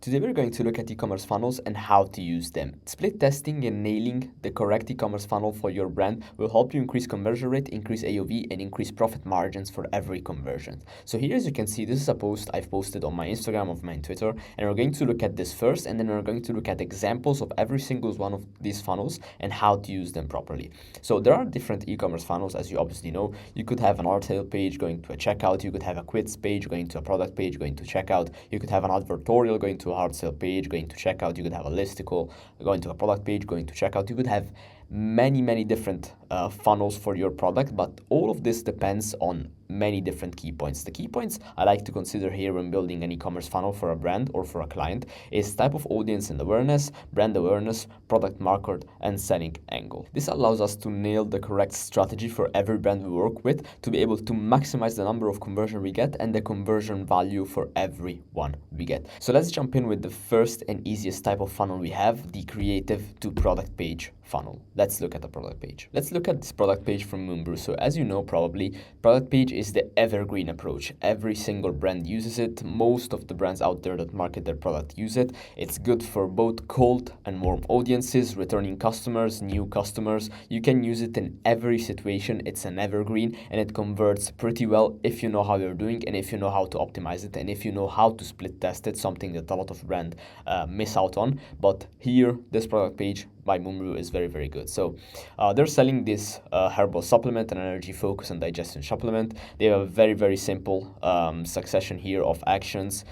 Today we're going to look at e-commerce funnels and how to use them. Split testing and nailing the correct e-commerce funnel for your brand will help you increase conversion rate, increase AOV, and increase profit margins for every conversion. So here, as you can see, this is a post I've posted on my Instagram, of my Twitter, and we're going to look at this first, and then we're going to look at examples of every single one of these funnels and how to use them properly. So there are different e-commerce funnels, as you obviously know. You could have an art sale page going to a checkout, you could have a quiz page going to a product page going to checkout, you could have an advertorial going to a hard sale page going to checkout, you could have a listicle going to a product page going to checkout, you could have many different funnels for your product, but all of this depends on many different key points. The key points I like to consider here when building an e-commerce funnel for a brand or for a client is type of audience and awareness, brand awareness, product market, and selling angle. This allows us to nail the correct strategy for every brand we work with to be able to maximize the number of conversion we get and the conversion value for every one we get. So let's jump in with the first and easiest type of funnel we have, the creative to product page funnel. Let's look at the product page. Let's look at this product page from Moonbrew. So as you know, probably, product page is the evergreen approach. Every single brand uses it. Most of the brands out there that market their product use it. It's good for both cold and warm audiences, returning customers, new customers. You can use it in every situation. It's an evergreen and it converts pretty well if you know how you're doing and if you know how to optimize it and if you know how to split test it, something that a lot of brands miss out on. But here, this product page by Moonbrew is very good. So they're selling this herbal supplement, an energy focus and digestion supplement. They have a very simple succession here of actions,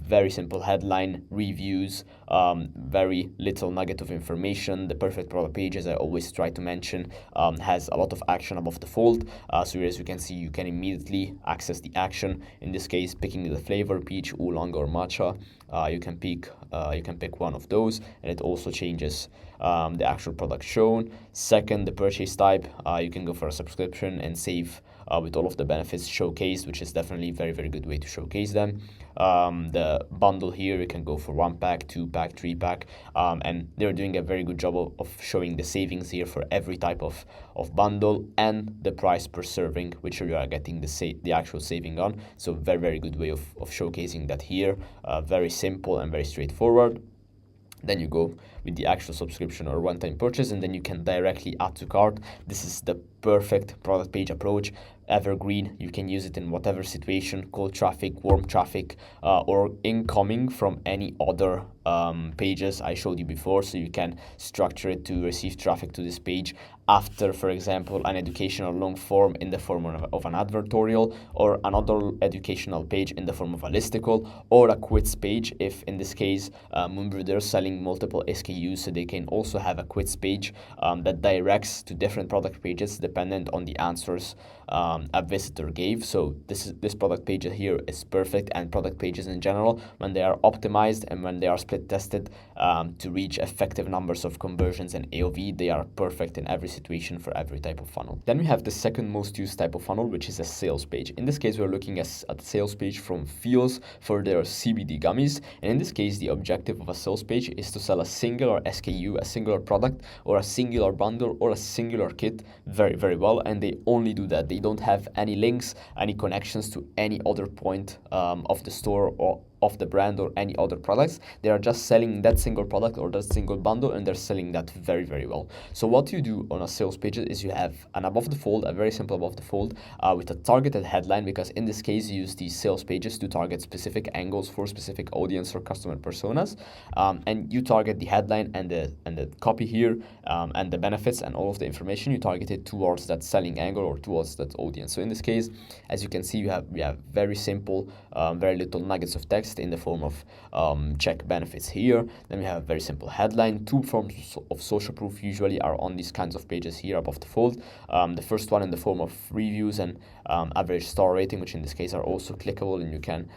very simple headline, reviews, very little nugget of information. The perfect product page, as I always try to mention, has a lot of action above the fold. So here, as you can see, you can immediately access the action. In this case, picking the flavor, peach, oolong, or matcha. You can pick one of those, and it also changes the actual product shown. Second, the purchase type. You can go for a subscription and save with all of the benefits showcased, which is definitely very good way to showcase them. The bundle here, you can go for 1-pack, 2-pack, 3-pack, and they're doing a very good job of showing the savings here for every type of bundle and the price per serving, which you are getting the actual saving on. So very good way of showcasing that here. Very simple and very straightforward. Then you go with the actual subscription or one-time purchase, and then you can directly add to cart. This is the perfect product page approach. Evergreen, you can use it in whatever situation, cold traffic, warm traffic, or incoming from any other pages I showed you before. So you can structure it to receive traffic to this page after, for example, an educational long form in the form of an advertorial, or another educational page in the form of a listicle, or a quiz page if in this case Moonbrew, they're selling multiple SKUs, so they can also have a quiz page that directs to different product pages dependent on the answers a visitor gave. So this product page here is perfect, and product pages in general, when they are optimized and when they are split tested to reach effective numbers of conversions and AOV, they are perfect in every situation for every type of funnel. Then we have the second most used type of funnel, which is a sales page. In this case, we're looking at the sales page from Feels for their CBD gummies, and in this case, the objective of a sales page is to sell a singular SKU, a singular product, or a singular bundle, or a singular kit very well, and they only do that. They don't have any links, any connections to any other point of the store or of the brand or any other products. They are just selling that single product or that single bundle, and they're selling that very well. So what you do on a sales page is you have an above the fold, a very simple above the fold with a targeted headline, because in this case you use these sales pages to target specific angles for specific audience or customer personas, and you target the headline and the copy here and the benefits and all of the information, you target it towards that selling angle or towards that audience. So in this case, as you can see, we have very simple, very little nuggets of text in the form of check benefits here. Then we have a very simple headline. Two forms of social proof usually are on these kinds of pages here above the fold. The first one in the form of reviews and average star rating, which in this case are also clickable, and you can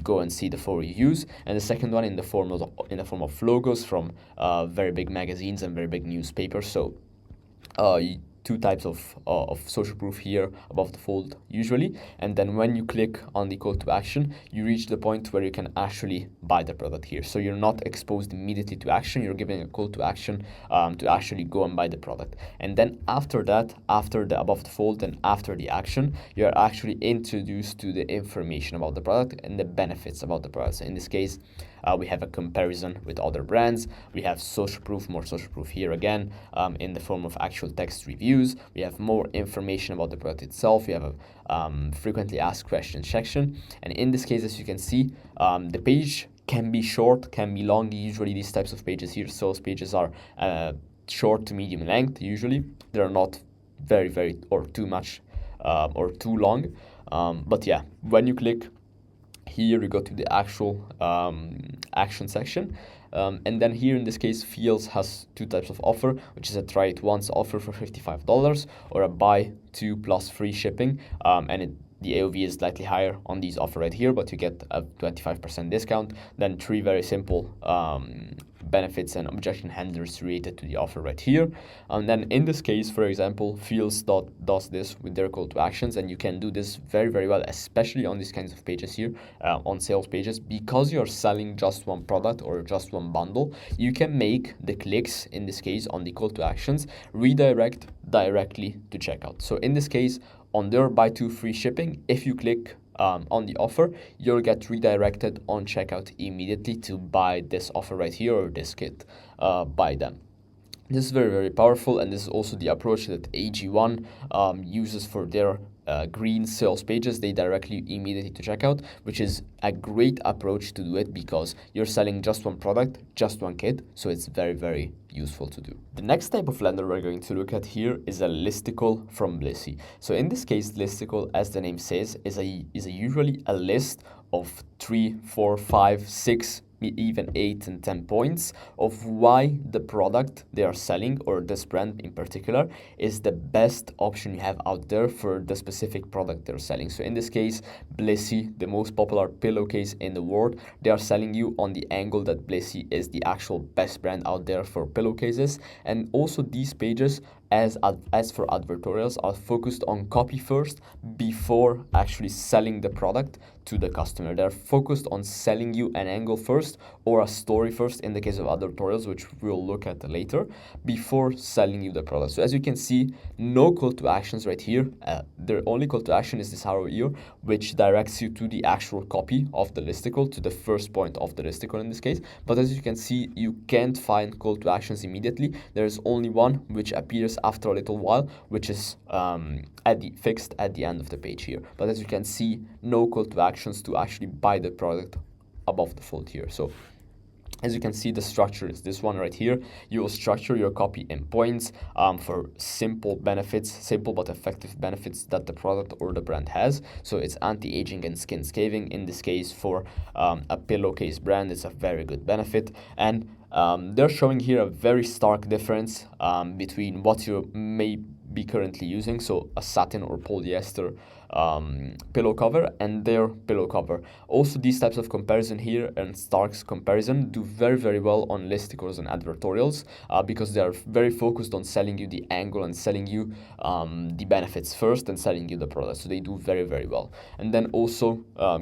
go and see the 4 reviews. And the second one in the form of logos from very big magazines and very big newspapers. So two types of social proof here above the fold usually, and then when you click on the call to action, you reach the point where you can actually buy the product here. So you're not exposed immediately to action, you're giving a call to action to actually go and buy the product. And then after that, after the above the fold and after the action, you're actually introduced to the information about the product and the benefits about the product. So in this case, We have a comparison with other brands. We have social proof, more social proof here again, in the form of actual text reviews. We have more information about the product itself. We have a frequently asked questions section. And in this case, as you can see, the page can be short, can be long. Usually these types of pages here, sales pages, are short to medium length. Usually they're not very or too much or too long. But yeah, when you click here, you go to the actual action section. And then here in this case, Fields has two types of offer, which is a try it once offer for $55 or a buy 2 plus free shipping. The AOV is slightly higher on these offer right here, but you get a 25% discount. Then 3 very simple benefits and objection handlers related to the offer right here. And then in this case, for example, Fields does this with their call to actions, and you can do this very well, especially on these kinds of pages here, on sales pages, because you're selling just one product or just one bundle. You can make the clicks, in this case on the call to actions, redirect directly to checkout. So in this case, on their buy 2 free shipping, if you click on the offer, you'll get redirected on checkout immediately to buy this offer right here, or this kit by them. This is very powerful, and this is also the approach that AG1 uses for their green sales pages. They directly immediately to checkout, which is a great approach to do it because you're selling just one product, just one kit, so it's very useful to do. The next type of lender we're going to look at here is a listicle from Blissy. So in this case, listicle, as the name says, is usually a list of 3, 4, 5, 6, even 8 and 10 points of why the product they are selling, or this brand in particular, is the best option you have out there for the specific product they're selling. So in this case, Blissy, the most popular pillowcase in the world, they are selling you on the angle that Blissy is the actual best brand out there for pillowcases. And also these pages, as for advertorials, are focused on copy first before actually selling the product to the customer. They're focused on selling you an angle first, or a story first in the case of advertorials, which we'll look at later, before selling you the product. So as you can see, no call to actions right here. Their only call to action is this arrow here, which directs you to the actual copy of the listicle, to the first point of the listicle in this case. But as you can see, you can't find call to actions immediately. There's only one which appears after a little while, which is fixed at the end of the page here. But as you can see, no call to actions to actually buy the product above the fold here. So as you can see, the structure is this one right here. You will structure your copy in points for simple but effective benefits that the product or the brand has. So it's anti-aging and skin scathing. In this case, for a pillowcase brand, it's a very good benefit. And they're showing here a very stark difference between what you may be currently using, so a satin or polyester pillow cover, and their pillow cover. Also, these types of comparison here and Stark's comparison do very well on listicles and advertorials because they are very focused on selling you the angle and selling you the benefits first and selling you the product. So they do very well. And then also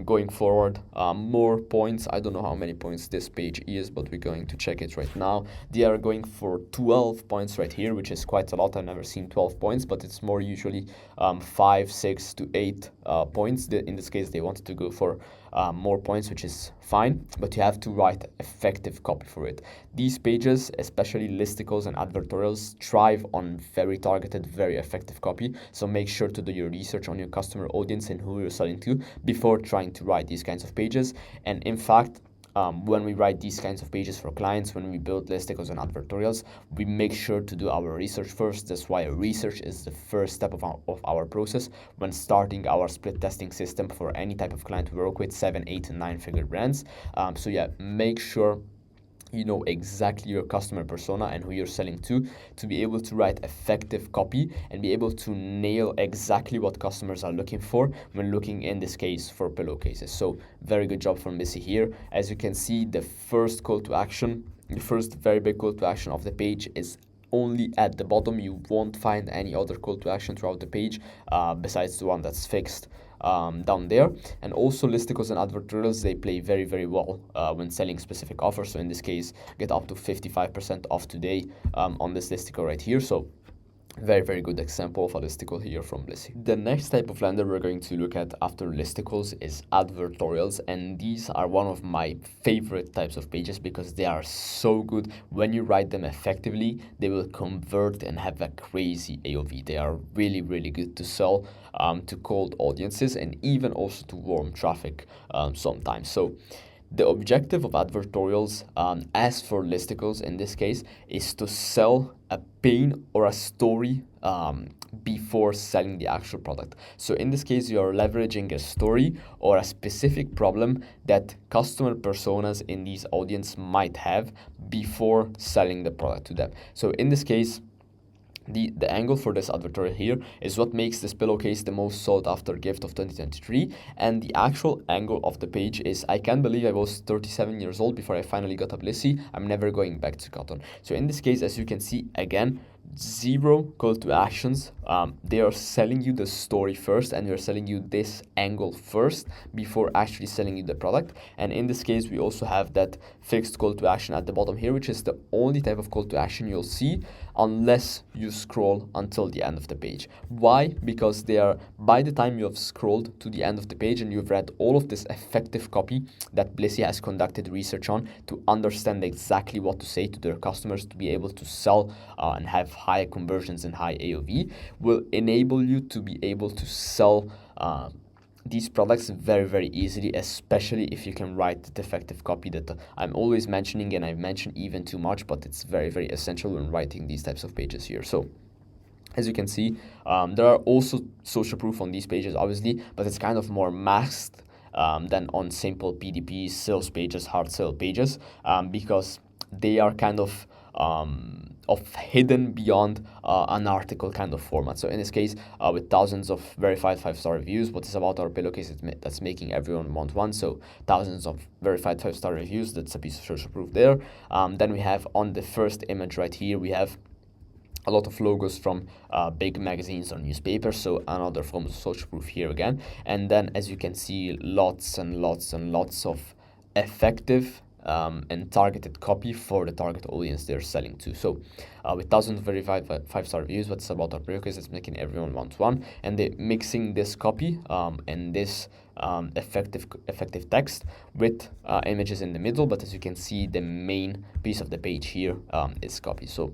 going forward, more points. I don't know how many points this page is, but we're going to check it right now. They are going for 12 points right here, which is quite a lot. I've never seen 12 points, but it's more usually 5, 6 to 8 points. In this case, they wanted to go for more points, which is fine, but you have to write effective copy for it. These pages, especially listicles and advertorials, thrive on very targeted, very effective copy. So make sure to do your research on your customer audience and who you're selling to before trying to write these kinds of pages. And in fact, when we write these kinds of pages for clients, when we build listicles and advertorials, we make sure to do our research first. That's why research is the first step of our process when starting our split testing system for any type of client we work with, 7, 8, and 9-figure brands. So yeah, make sure you know exactly your customer persona and who you're selling to be able to write effective copy and be able to nail exactly what customers are looking for when looking, in this case, for pillowcases. So very good job from Missy here. As you can see, the first call to action, the first very big call to action of the page is only at the bottom. You won't find any other call to action throughout the page besides the one that's fixed down there. And also listicles and advertorials, they play very well when selling specific offers. So in this case, get up to 55% off today on this listicle right here. So Very, very good example of a listicle here from Blissy. The next type of lender we're going to look at after listicles is advertorials, and these are one of my favorite types of pages because they are so good. When you write them effectively, they will convert and have a crazy AOV. They are really, really good to sell to cold audiences and even also to warm traffic sometimes. So the objective of advertorials, as for listicles in this case, is to sell a pain or a story before selling the actual product. So in this case, you are leveraging a story or a specific problem that customer personas in these audience might have before selling the product to them. So in this case, the angle for this advertorial here is what makes this pillowcase the most sought after gift of 2023, and the actual angle of the page is, I can't believe I was 37 years old before I finally got a Blissy. I'm never going back to cotton. So in this case, as you can see, again, zero call to actions. They are selling you the story first, and they're selling you this angle first before actually selling you the product. And in this case, we also have that fixed call to action at the bottom here, which is the only type of call to action you'll see unless you scroll until the end of the page. Why? Because they are, by the time you have scrolled to the end of the page and you've read all of this effective copy that Blissy has conducted research on to understand exactly what to say to their customers to be able to sell and have high conversions and high AOV, will enable you to be able to sell these products very, very easily, especially if you can write the effective copy that I'm always mentioning, and I've mentioned even too much, but it's very, very essential when writing these types of pages here. So as you can see, there are also social proof on these pages, obviously, but it's kind of more masked than on simple PDP sales pages, hard sale pages, because they are kind of hidden beyond an article kind of format. So in this case, with thousands of verified 5-star reviews, what is about our pillowcase that's making everyone want one. So thousands of verified 5-star reviews, that's a piece of social proof there. Then we have on the first image right here, we have a lot of logos from big magazines or newspapers, so another form of social proof here again. And then as you can see, lots and lots and lots of effective and targeted copy for the target audience they're selling to. So with thousands of verified 5-star reviews, what's about our pillowcase, it's making everyone want one, and they're mixing this copy and this effective text with images in the middle. But as you can see, the main piece of the page here is copy. So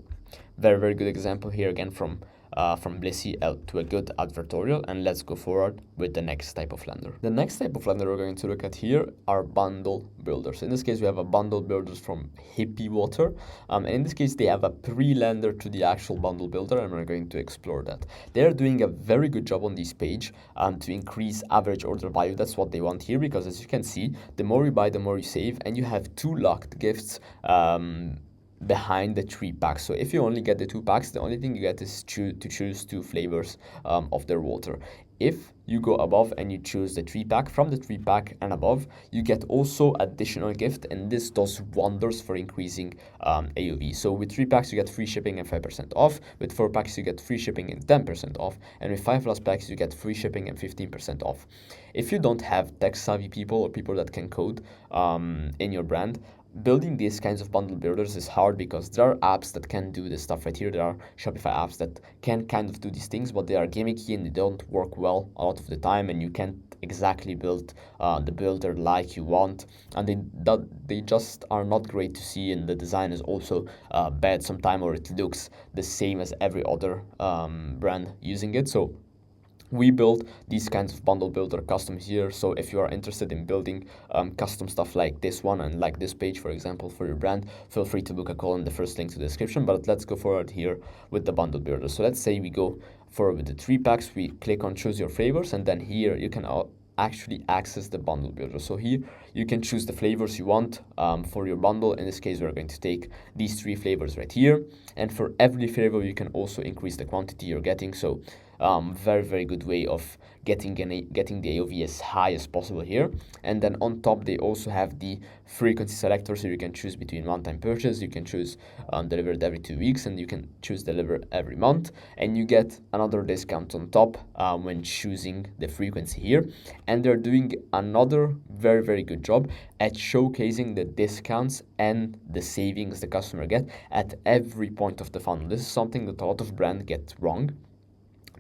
very, very good example here again from Blissy to a good advertorial. And let's go forward with the next type of lender. The next type of lender we're going to look at here are bundle builders. In this case, we have a bundle builders from Hippie Water. And in this case, they have a pre-lender to the actual bundle builder, and we're going to explore that. They're doing a very good job on this page to increase average order value. That's what they want here, because as you can see, the more you buy, the more you save, and you have 2 locked gifts behind the 3 packs. So if you only get the 2 packs, the only thing you get is to choose 2 flavors of their water. If you go above and you choose the 3 pack, from the 3 pack and above, you get also additional gift, and this does wonders for increasing AOV. So with 3 packs, you get free shipping and 5% off. With 4 packs, you get free shipping and 10% off. And with 5+ packs, you get free shipping and 15% off. If you don't have tech-savvy people or people that can code in your brand, building these kinds of bundle builders is hard, because there are apps that can do this stuff right here. There are Shopify apps that can kind of do these things, but they are gimmicky and they don't work well a lot of the time, and you can't exactly build the builder like you want, and they just are not great to see, and the design is also bad sometimes, or it looks the same as every other brand using it. So we build these kinds of bundle builder custom here. So if you are interested in building custom stuff like this one and like this page, for example, for your brand, feel free to book a call in the first link to the description. But let's go forward here with the bundle builder. So let's say we go forward with the 3 packs, we click on choose your flavors, and then here you can actually access the bundle builder. So here you can choose the flavors you want for your bundle. In this case, we're going to take these 3 flavors right here, and for every flavor you can also increase the quantity you're getting. So Very, very good way of getting the AOV as high as possible here. And then on top, they also have the frequency selector, so you can choose between one-time purchase, you can choose delivered every 2 weeks, and you can choose delivered every month, and you get another discount on top when choosing the frequency here. And they're doing another very, very good job at showcasing the discounts and the savings the customer get at every point of the funnel. This is something that a lot of brands get wrong.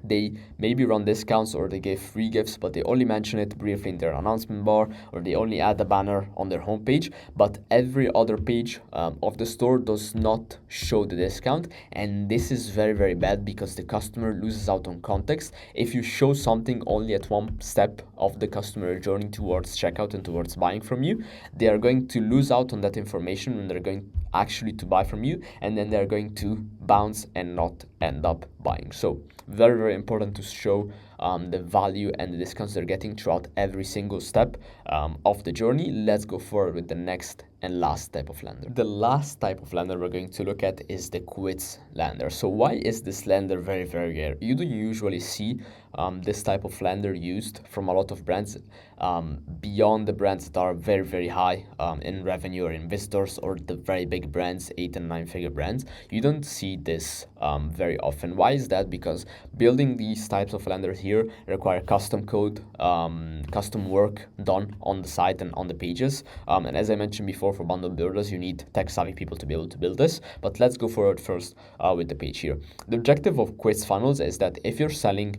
They maybe run discounts or they give free gifts, but they only mention it briefly in their announcement bar, or they only add a banner on their homepage, but every other page of the store does not show the discount. And this is very, very bad because the customer loses out on context. If you show something only at one step of the customer journey towards checkout and towards buying from you, they are going to lose out on that information when they're going actually to buy from you, and then they're going to bounce and not end up buying. So very, very important to show the value and the discounts they're getting throughout every single step of the journey. Let's go forward with the next and last type of lender. The last type of lender we're going to look at is the quiz lender. So why is this lender very, very rare? You don't usually see this type of lender used from a lot of brands beyond the brands that are very, very high in revenue or in visitors, or the very big brands, 8 and 9 figure brands. You don't see this very often. Why is that? Because building these types of lenders here require custom code, custom work done on the site and on the pages. And as I mentioned before, for bundle builders, you need tech savvy people to be able to build this. But let's go forward first with the page here. The objective of quiz funnels is that if you're selling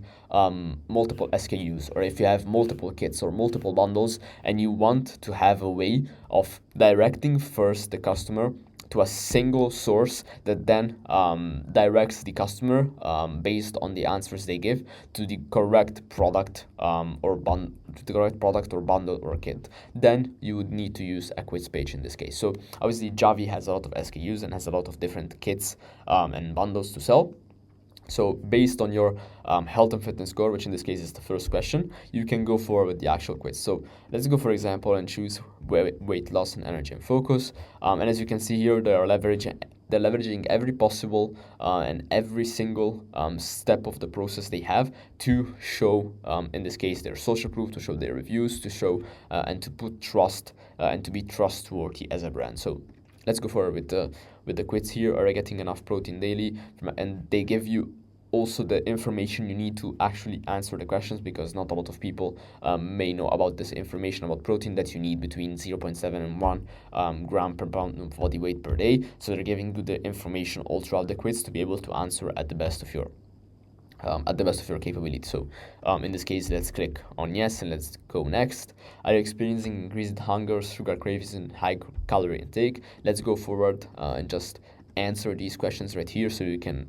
multiple SKUs, or if you have multiple kits or multiple bundles, and you want to have a way of directing first the customer to a single source that then directs the customer based on the answers they give to the correct product or bundle or kit, then you would need to use a quiz page in this case. So obviously Javi has a lot of SKUs and has a lot of different kits and bundles to sell. So based on your health and fitness score, which in this case is the first question, you can go forward with the actual quiz. So let's go, for example, and choose weight loss and energy and focus. And as you can see here, they're leveraging every possible and every single step of the process they have to show, in this case, their social proof, to show their reviews, to show and to put trust and to be trustworthy as a brand. So let's go forward with the quiz here. Are you getting enough protein daily? And they give you also the information you need to actually answer the questions, because not a lot of people may know about this information about protein, that you need between 0.7 and 1 gram per pound of body weight per day. So they're giving you the information all throughout the quiz to be able to answer at the best of your capability. So in this case, let's click on yes and let's go next. Are you experiencing increased hunger, sugar cravings, and high calorie intake? Let's go forward and just answer these questions right here, so you can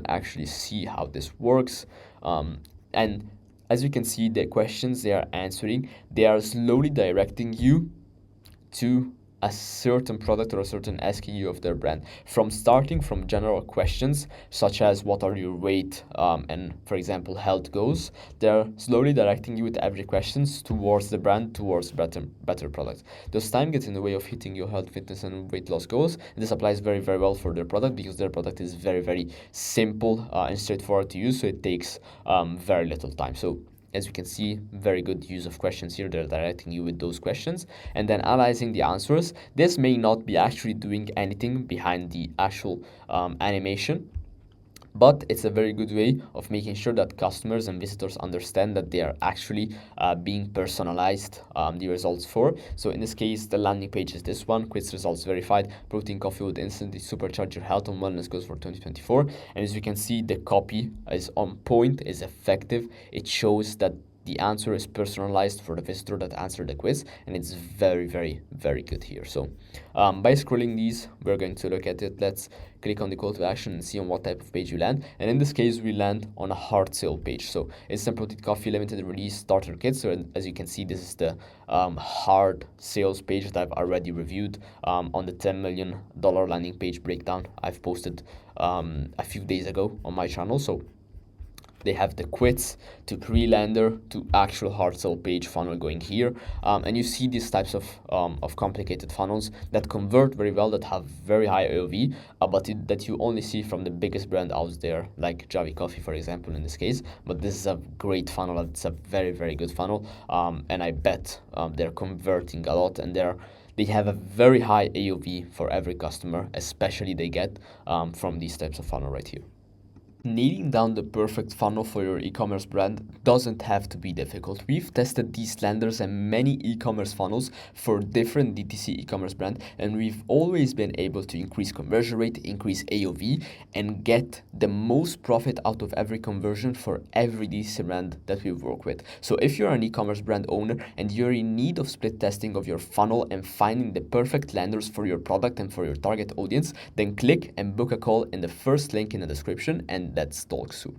actually see how this works. And as you can see, the questions they are answering, they are slowly directing you to a certain product or a certain SKU of their brand, starting from general questions such as what are your weight and, for example, health goals. They're slowly directing you with every questions towards the brand, towards better products. Does time get in the way of hitting your health, fitness, and weight loss goals? This applies very, very well for their product, because their product is very, very simple and straightforward to use, so it takes very little time. So as you can see, very good use of questions here. They're directing you with those questions and then analyzing the answers. This may not be actually doing anything behind the actual animation, but it's a very good way of making sure that customers and visitors understand that they are actually being personalized the results for. So in this case, the landing page is this one: quiz results verified, protein coffee would instantly supercharge your health and wellness goals for 2024. And as you can see, the copy is on point, is effective. It shows that the answer is personalized for the visitor that answered the quiz, and it's very, very, very good here. So by scrolling these, we're going to look at it. Let's click on the call to action and see on what type of page you land. And in this case, we land on a hard sale page. So instant protein coffee limited release starter kit. So as you can see, this is the hard sales page that I've already reviewed on the $10 million landing page breakdown I've posted a few days ago on my channel. So They have the quits to pre-lander to actual hard sell page funnel going here. And you see these types of complicated funnels that convert very well, that have very high AOV, but that you only see from the biggest brand out there, like Javi Coffee, for example, in this case. But this is a great funnel. It's a very, very good funnel. And I bet they're converting a lot, and they have a very high AOV for every customer, especially they get from these types of funnel right here. Nailing down the perfect funnel for your e-commerce brand doesn't have to be difficult. We've tested these landers and many e-commerce funnels for different DTC e-commerce brands, and we've always been able to increase conversion rate, increase AOV, and get the most profit out of every conversion for every DTC brand that we work with. So if you're an e-commerce brand owner and you're in need of split testing of your funnel and finding the perfect landers for your product and for your target audience, then click and book a call in the first link in the description, and let's talk soon.